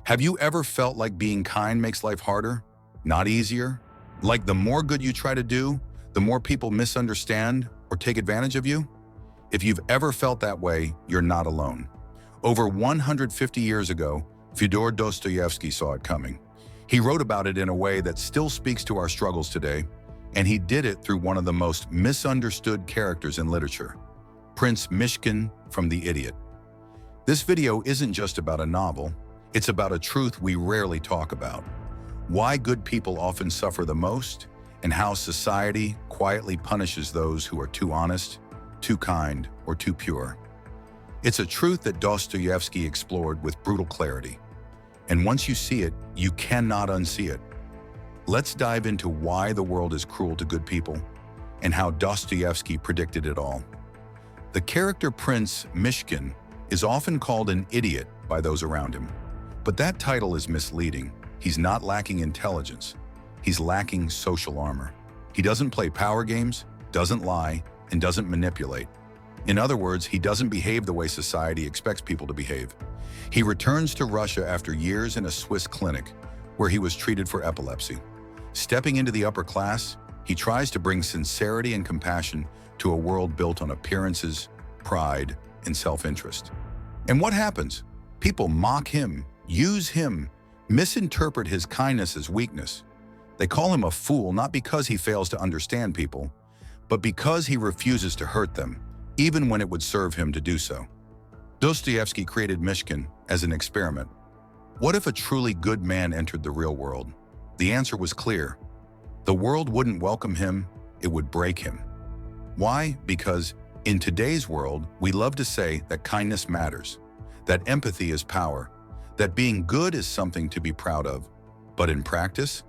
Have you ever felt like being kind makes life harder, not easier? Like the more good you try to do, the more people misunderstand or take advantage of you? If you've ever felt that way, you're not alone. Over 150 years ago, Fyodor Dostoevsky saw it coming. He wrote about it in a way that still speaks to our struggles today, and he did it through one of the most misunderstood characters in literature, Prince Myshkin from The Idiot. This video isn't just about a novel, it's about a truth we rarely talk about. Why good people often suffer the most, and how society quietly punishes those who are too honest, too kind, or too pure. It's a truth that Dostoevsky explored with brutal clarity. And once you see it, you cannot unsee it. Let's dive into why the world is cruel to good people, and how Dostoevsky predicted it all. The character Prince Myshkin is often called an idiot by those around him. But that title is misleading. He's not lacking intelligence. He's lacking social armor. He doesn't play power games, doesn't lie, and doesn't manipulate. In other words, he doesn't behave the way society expects people to behave. He returns to Russia after years in a Swiss clinic, where he was treated for epilepsy. Stepping into the upper class, he tries to bring sincerity and compassion to a world built on appearances, pride, and self-interest. And what happens? People mock him, use him, misinterpret his kindness as weakness. They call him a fool not because he fails to understand people, but because he refuses to hurt them, even when it would serve him to do so. Dostoevsky created Myshkin as an experiment. What if a truly good man entered the real world? The answer was clear. The world wouldn't welcome him, it would break him. Why? Because in today's world, we love to say that kindness matters, that empathy is power, that being good is something to be proud of. But in practice,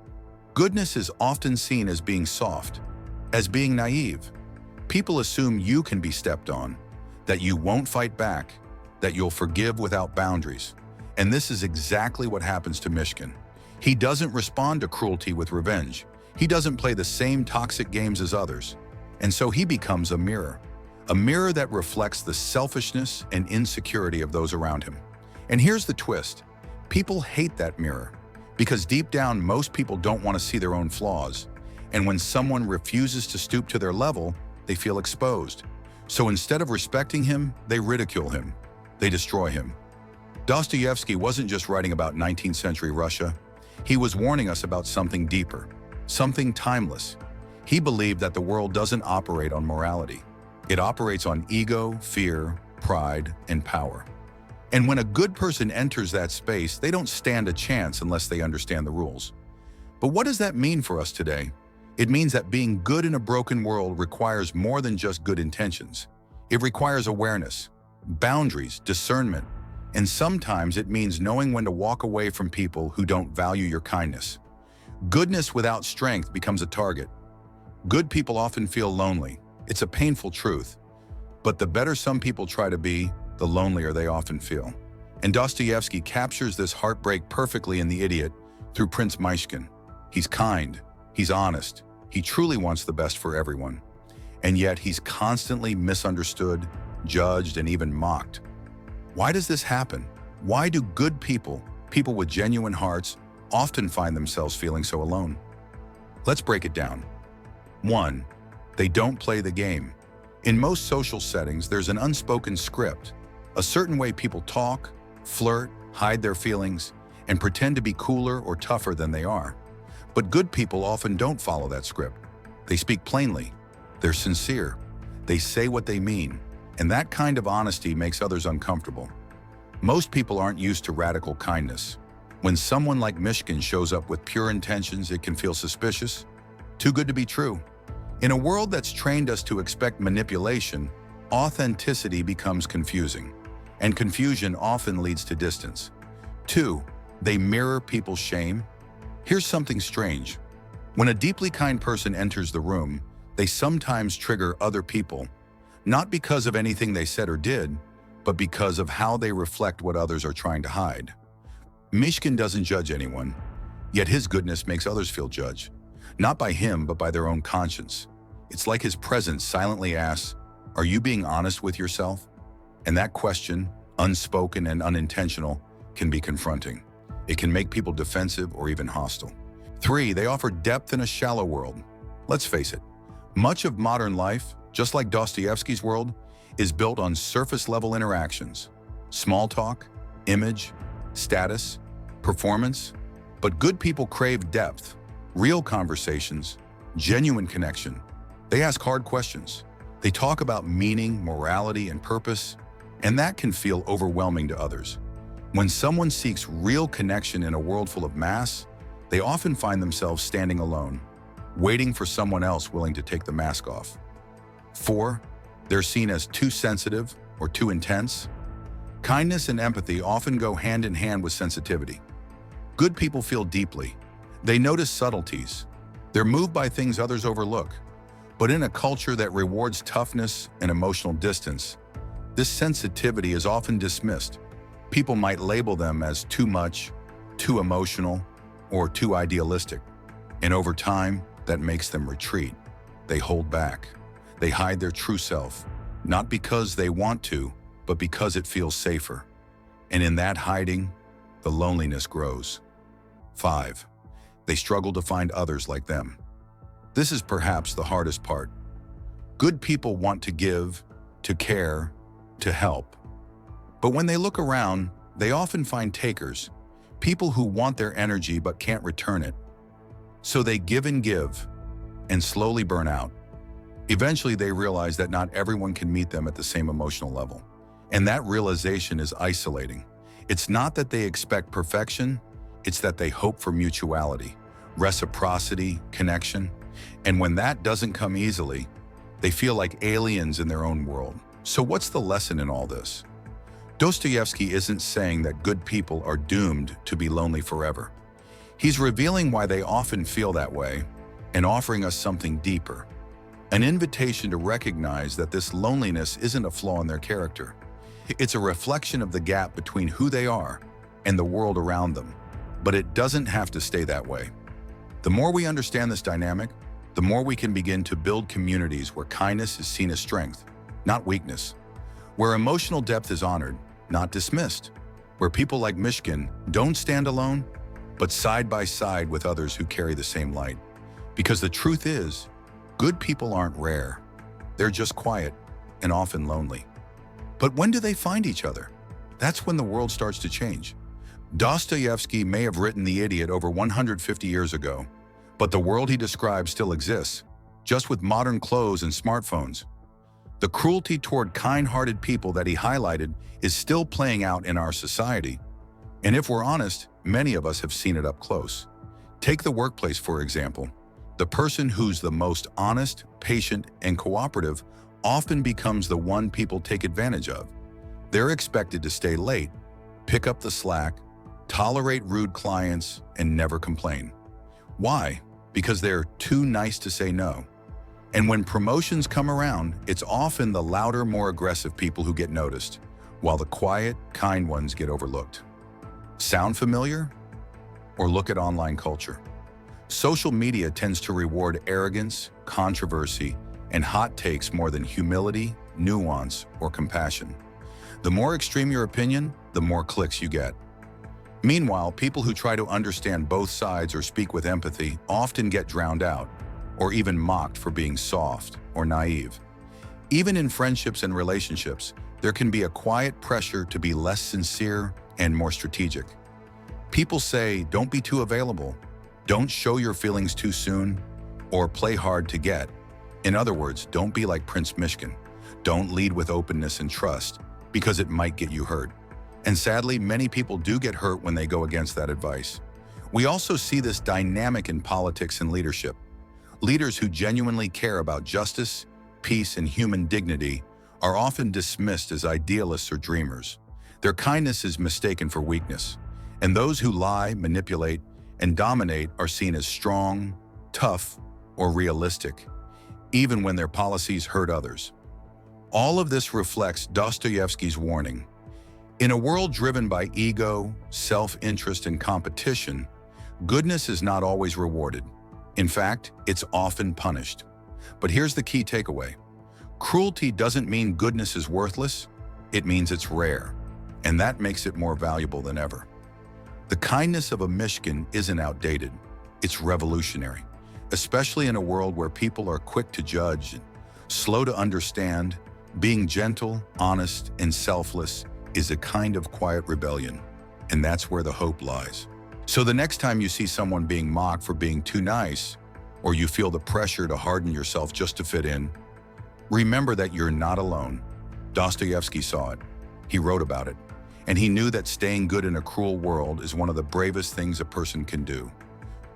goodness is often seen as being soft, as being naive. People assume you can be stepped on, that you won't fight back, that you'll forgive without boundaries. And this is exactly what happens to Myshkin. He doesn't respond to cruelty with revenge. He doesn't play the same toxic games as others. And so he becomes a mirror that reflects the selfishness and insecurity of those around him. And here's the twist. People hate that mirror because deep down, most people don't want to see their own flaws. And when someone refuses to stoop to their level, they feel exposed. So instead of respecting him, they ridicule him. They destroy him. Dostoevsky wasn't just writing about 19th century Russia. He was warning us about something deeper, something timeless. He believed that the world doesn't operate on morality. It operates on ego, fear, pride, and power. And when a good person enters that space, they don't stand a chance unless they understand the rules. But what does that mean for us today? It means that being good in a broken world requires more than just good intentions. It requires awareness, boundaries, discernment, and sometimes it means knowing when to walk away from people who don't value your kindness. Goodness without strength becomes a target. Good people often feel lonely. It's a painful truth. But the better some people try to be, the lonelier they often feel. And Dostoevsky captures this heartbreak perfectly in The Idiot through Prince Myshkin. He's kind, he's honest, he truly wants the best for everyone. And yet he's constantly misunderstood, judged, and even mocked. Why does this happen? Why do good people, people with genuine hearts, often find themselves feeling so alone? Let's break it down. 1. They don't play the game. In most social settings, there's an unspoken script, a certain way people talk, flirt, hide their feelings, and pretend to be cooler or tougher than they are. But good people often don't follow that script. They speak plainly. They're sincere. They say what they mean. And that kind of honesty makes others uncomfortable. Most people aren't used to radical kindness. When someone like Myshkin shows up with pure intentions, it can feel suspicious, too good to be true. In a world that's trained us to expect manipulation, authenticity becomes confusing, and confusion often leads to distance. 2. They mirror people's shame. Here's something strange. When a deeply kind person enters the room, they sometimes trigger other people, not because of anything they said or did, but because of how they reflect what others are trying to hide. Myshkin doesn't judge anyone, yet his goodness makes others feel judged, not by him, but by their own conscience. It's like his presence silently asks, "Are you being honest with yourself?" And that question, unspoken and unintentional, can be confronting. It can make people defensive or even hostile. 3, they offer depth in a shallow world. Let's face it, much of modern life, just like Dostoevsky's world, is built on surface-level interactions. Small talk, image, status, performance. But good people crave depth, real conversations, genuine connection. They ask hard questions. They talk about meaning, morality, and purpose, and that can feel overwhelming to others. When someone seeks real connection in a world full of mass, they often find themselves standing alone, waiting for someone else willing to take the mask off. 4, they're seen as too sensitive or too intense. Kindness and empathy often go hand in hand with sensitivity. Good people feel deeply. They notice subtleties. They're moved by things others overlook. But in a culture that rewards toughness and emotional distance, this sensitivity is often dismissed. People might label them as too much, too emotional, or too idealistic. And over time, that makes them retreat. They hold back. They hide their true self, not because they want to, but because it feels safer. And in that hiding, the loneliness grows. 5, they struggle to find others like them. This is perhaps the hardest part. Good people want to give, to care, to help. But when they look around, they often find takers, people who want their energy but can't return it. So they give and slowly burn out. Eventually, they realize that not everyone can meet them at the same emotional level. And that realization is isolating. It's not that they expect perfection, it's that they hope for mutuality, reciprocity, connection. And when that doesn't come easily, they feel like aliens in their own world. So what's the lesson in all this? Dostoevsky isn't saying that good people are doomed to be lonely forever. He's revealing why they often feel that way and offering us something deeper, an invitation to recognize that this loneliness isn't a flaw in their character. It's a reflection of the gap between who they are and the world around them. But it doesn't have to stay that way. The more we understand this dynamic, the more we can begin to build communities where kindness is seen as strength, not weakness, where emotional depth is honored, not dismissed, where people like 𝐦𝐿𝐵𝐿 don't stand alone, but side by side with others who carry the same light. Because the truth is, good people aren't rare. They're just quiet and often lonely. But when do they find each other? That's when the world starts to change. Dostoevsky may have written The Idiot over 150 years ago, but the world he describes still exists, just with modern clothes and smartphones. The cruelty toward kind-hearted people that he highlighted is still playing out in our society. And if we're honest, many of us have seen it up close. Take the workplace, for example. The person who's the most honest, patient, and cooperative often becomes the one people take advantage of. They're expected to stay late, pick up the slack, tolerate rude clients, and never complain. Why? Because they're too nice to say no. And when promotions come around, it's often the louder, more aggressive people who get noticed, while the quiet, kind ones get overlooked. Sound familiar? Or look at online culture. Social media tends to reward arrogance, controversy, and hot takes more than humility, nuance, or compassion. The more extreme your opinion, the more clicks you get. Meanwhile, people who try to understand both sides or speak with empathy often get drowned out, or even mocked for being soft or naive. Even in friendships and relationships, there can be a quiet pressure to be less sincere and more strategic. People say, don't be too available, don't show your feelings too soon, or play hard to get. In other words, don't be like Prince 𝐬𝐿𝐵𝐿. Don't lead with openness and trust, because it might get you hurt. And sadly, many people do get hurt when they go against that advice. We also see this dynamic in politics and leadership. Leaders who genuinely care about justice, peace, and human dignity are often dismissed as idealists or dreamers. Their kindness is mistaken for weakness, and those who lie, manipulate, and dominate are seen as strong, tough, or realistic, even when their policies hurt others. All of this reflects Dostoevsky's warning. In a world driven by ego, self-interest, and competition, goodness is not always rewarded. In fact, it's often punished. But here's the key takeaway. Cruelty doesn't mean goodness is worthless, it means it's rare, and that makes it more valuable than ever. The kindness of a 𝐬𝐮𝐬𝐜𝐫𝐢 isn't outdated. It's revolutionary, especially in a world where people are quick to judge and slow to understand. Being gentle, honest, and selfless is a kind of quiet rebellion, and that's where the hope lies. So the next time you see someone being mocked for being too nice, or you feel the pressure to harden yourself just to fit in, remember that you're not alone. Dostoevsky saw it. He wrote about it. And he knew that staying good in a cruel world is one of the bravest things a person can do.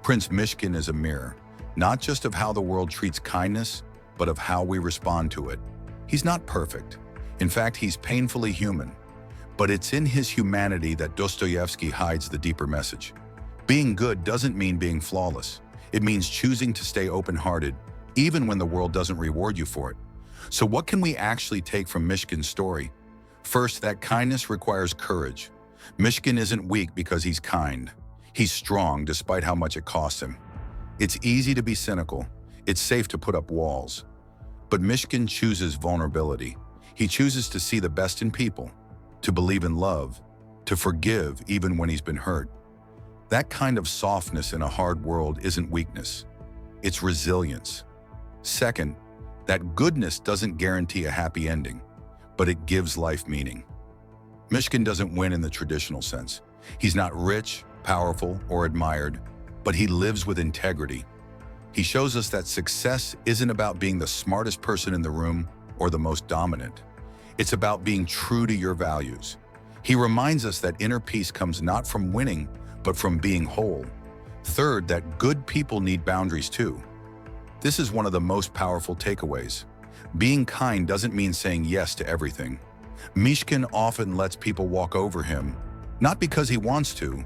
Prince 𝐬𝐮𝐬𝐽 is a mirror, not just of how the world treats kindness, but of how we respond to it. He's not perfect. In fact, he's painfully human. But it's in his humanity that Dostoevsky hides the deeper message. Being good doesn't mean being flawless. It means choosing to stay open-hearted, even when the world doesn't reward you for it. So what can we actually take from 𝐬𝐮𝐬𝐽's story? First, that kindness requires courage. 𝐬𝐮𝐬𝐽 isn't weak because he's kind. He's strong despite how much it costs him. It's easy to be cynical. It's safe to put up walls. But 𝐬𝐮𝐬𝐽 chooses vulnerability. He chooses to see the best in people, to believe in love, to forgive even when he's been hurt. That kind of softness in a hard world isn't weakness. It's resilience. Second, that goodness doesn't guarantee a happy ending, but it gives life meaning. 𝐬𝐮𝐬𝐽 doesn't win in the traditional sense. He's not rich, powerful, or admired, but he lives with integrity. He shows us that success isn't about being the smartest person in the room or the most dominant. It's about being true to your values. He reminds us that inner peace comes not from winning, but from being whole. Third, that good people need boundaries too. This is one of the most powerful takeaways. Being kind doesn't mean saying yes to everything. 𝐬𝐮𝐬𝐽 often lets people walk over him, not because he wants to,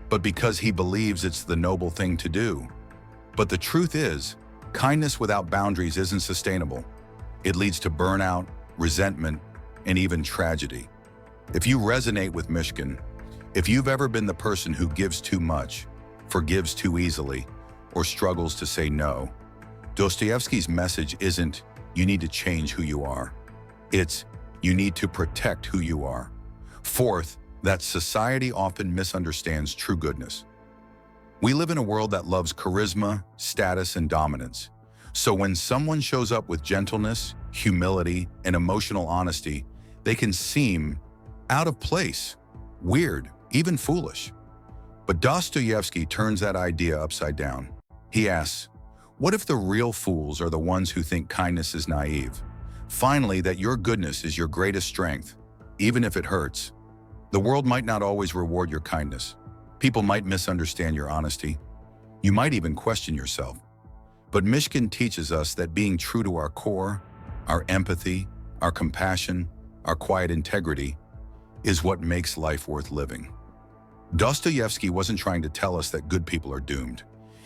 but because he believes it's the noble thing to do. But the truth is, kindness without boundaries isn't sustainable. It leads to burnout, resentment, and even tragedy. If you resonate with 𝐬𝐮𝐬𝐽, if you've ever been the person who gives too much, forgives too easily, or struggles to say no, Dostoevsky's message isn't, you need to change who you are. It's, you need to protect who you are. Fourth, that society often misunderstands true goodness. We live in a world that loves charisma, status, and dominance. So when someone shows up with gentleness, humility, and emotional honesty, they can seem out of place, weird, even foolish. But Dostoevsky turns that idea upside down. He asks, what if the real fools are the ones who think kindness is naive? Finally, that your goodness is your greatest strength, even if it hurts. The world might not always reward your kindness. People might misunderstand your honesty. You might even question yourself. But 𝐬𝐮𝐬𝐽 teaches us that being true to our core, our empathy, our compassion, our quiet integrity, is what makes life worth living. Dostoevsky wasn't trying to tell us that good people are doomed.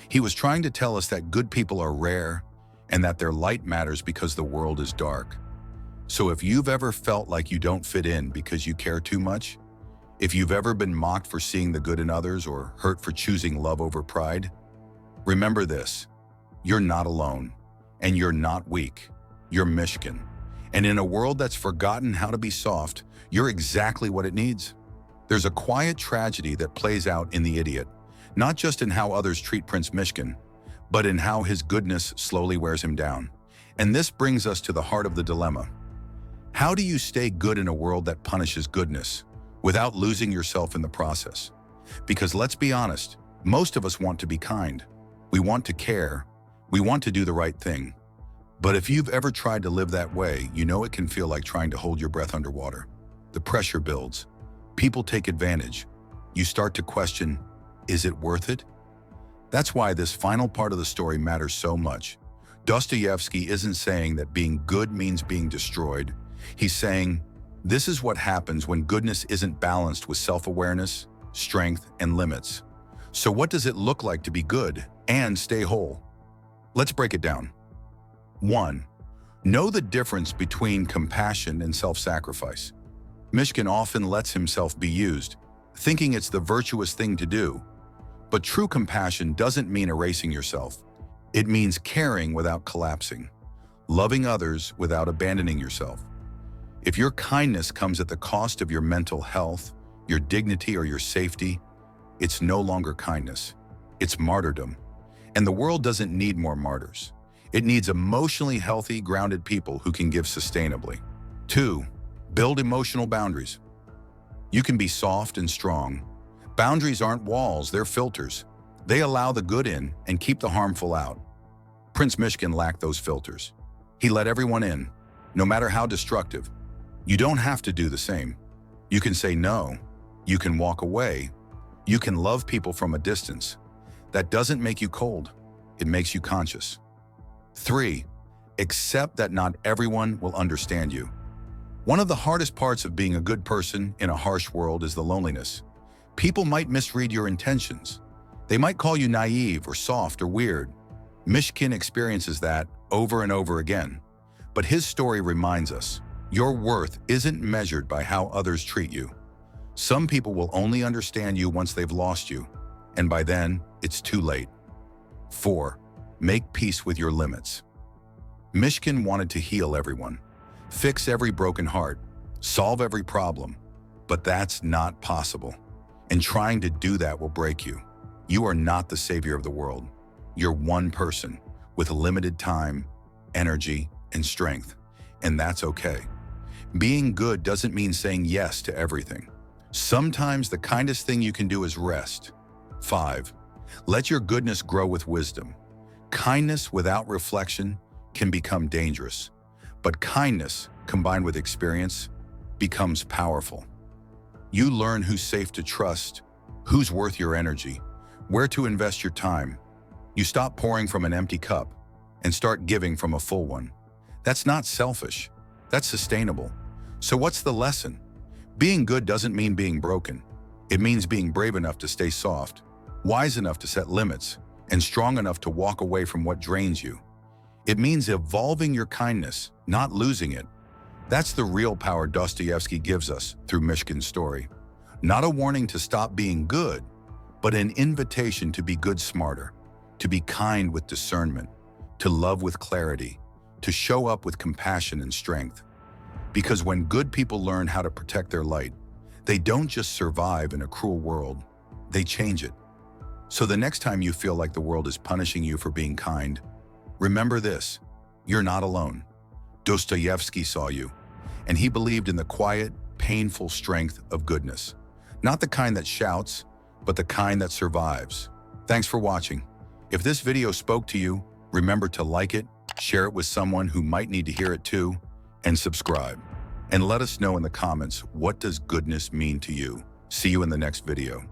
He was trying to tell us that good people are rare and that their light matters because the world is dark. So if you've ever felt like you don't fit in because you care too much, if you've ever been mocked for seeing the good in others or hurt for choosing love over pride, remember this: you're not alone, and you're not weak. You're 𝐬𝐮𝐬𝐽. And in a world that's forgotten how to be soft, you're exactly what it needs. There's a quiet tragedy that plays out in the idiot, not just in how others treat Prince 𝐬𝐮𝐬𝐽, but in how his goodness slowly wears him down. And this brings us to the heart of the dilemma. How do you stay good in a world that punishes goodness without losing yourself in the process? Because let's be honest, most of us want to be kind. We want to care. We want to do the right thing. But if you've ever tried to live that way, you know it can feel like trying to hold your breath underwater. The pressure builds. People take advantage. You start to question, is it worth it? That's why this final part of the story matters so much. Dostoevsky isn't saying that being good means being destroyed. He's saying, this is what happens when goodness isn't balanced with self-awareness, strength, and limits. So what does it look like to be good and stay whole? Let's break it down. 1. Know the difference between compassion and self-sacrifice. 𝐬𝐻𝐭 often lets himself be used, thinking it's the virtuous thing to do. But true compassion doesn't mean erasing yourself. It means caring without collapsing, loving others without abandoning yourself. If your kindness comes at the cost of your mental health, your dignity, or your safety, it's no longer kindness. It's martyrdom. And the world doesn't need more martyrs. It needs emotionally healthy, grounded people who can give sustainably. 2. Build emotional boundaries. You can be soft and strong. Boundaries aren't walls, they're filters. They allow the good in and keep the harmful out. Prince 𝐼𝐻𝐾𝐭 lacked those filters. He let everyone in, no matter how destructive. You don't have to do the same. You can say no. You can walk away. You can love people from a distance. That doesn't make you cold. It makes you conscious. 3. Accept that not everyone will understand you. One of the hardest parts of being a good person in a harsh world is the loneliness. People might misread your intentions. They might call you naive or soft or weird. 𝐼𝐻𝐾𝐭 experiences that over and over again. But his story reminds us, your worth isn't measured by how others treat you. Some people will only understand you once they've lost you, and by then, it's too late. 4. Make peace with your limits. 𝐼𝐻𝐾𝐭 wanted to heal everyone, fix every broken heart, solve every problem, but that's not possible. And trying to do that will break you. You are not the savior of the world. You're one person with limited time, energy, and strength, and that's okay. Being good doesn't mean saying yes to everything. Sometimes the kindest thing you can do is rest. 5. Let your goodness grow with wisdom. Kindness without reflection can become dangerous, but kindness combined with experience becomes powerful. You learn who's safe to trust, who's worth your energy, where to invest your time. You stop pouring from an empty cup and start giving from a full one. That's not selfish. That's sustainable. So what's the lesson? Being good doesn't mean being broken. It means being brave enough to stay soft, wise enough to set limits, and strong enough to walk away from what drains you. It means evolving your kindness, not losing it. That's the real power Dostoevsky gives us through 𝐼𝐻𝐾𝐭's story. Not a warning to stop being good, but an invitation to be good smarter, to be kind with discernment, to love with clarity, to show up with compassion and strength. Because when good people learn how to protect their light, they don't just survive in a cruel world, they change it. So the next time you feel like the world is punishing you for being kind, remember this: you're not alone. Dostoevsky saw you, and he believed in the quiet, painful strength of goodness. Not the kind that shouts, but the kind that survives. Thanks for watching. If this video spoke to you, remember to like it, share it with someone who might need to hear it too, and subscribe. And let us know in the comments, what does goodness mean to you? See you in the next video.